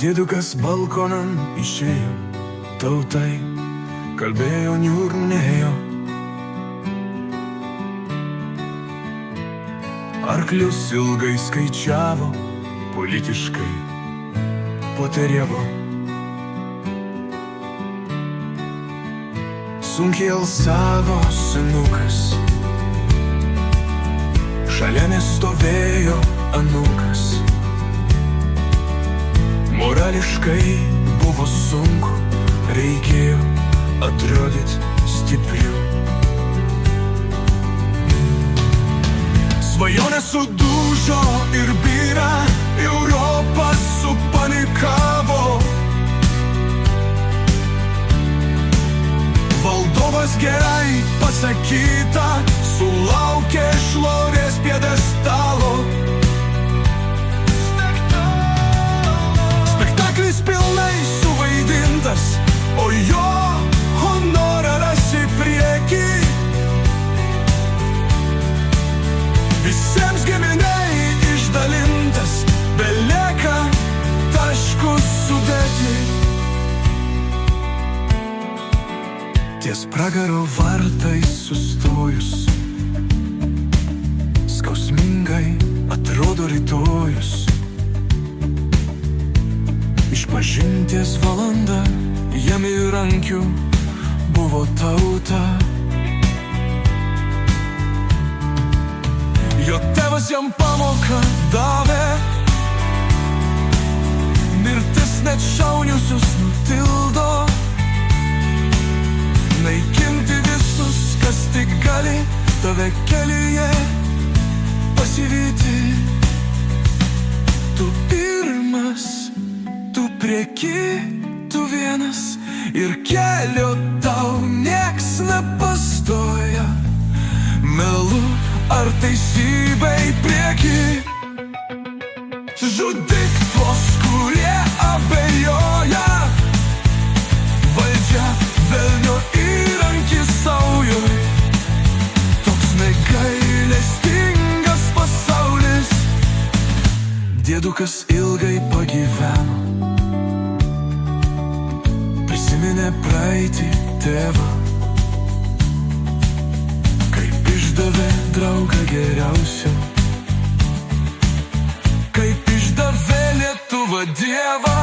Dėdukas balkonan išėjo, tautai kalbėjo, niurnėjo. Arklius ilgai skaičiavo, politiškai poteriavo. Sunkiai alsavo senukas, šalia nestovėjo anūkas. Morališkai buvo sunku, reikėjo atrodyt stipriu. Svajonė sudužo ir byra, Europa supanikavo. Valdovas gerai pasakyta, sulaukė šlovės pjedestalo. Spektaklis pilnai suvaidintas, o jo honoraras į priekį. Visiems giminiai išdalintas, belieka taškus sudėti. Ties pragaro vartais sustojus, skausmingai atrodo rytojus. Išpažinties valanda, jam įrankių buvo tauta. Jo tėvas jam pamoką davė, mirtis net šauniusius nutildo. Naikinti visus, kas tik gali tave kelyje pasivyti. Tu pirmas, tu prieky, tu vienas, ir kelio tau nieks nepastoja. Melu ar teisybei priekį, žudik tuos, kurie abejoja. Valdžia velnio įrankis saujoj, toks negailestingas pasaulis. Dėdukas ilgai pagyveno, prisiminė praeitį tėvą, kaip išdavė draugą geriausią, kaip išdavė Lietuvą Dievą.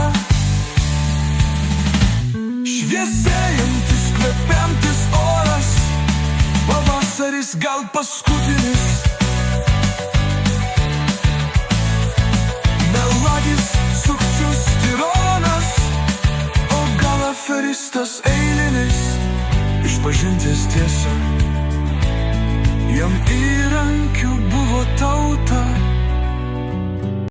Šviesėjantis, kvepiantis oras, pavasaris gal paskutinis. Melagis, sukčius, tironas, o gal aferistas eilinis. Išpažinties tiesa, jam įrankių buvo tauta.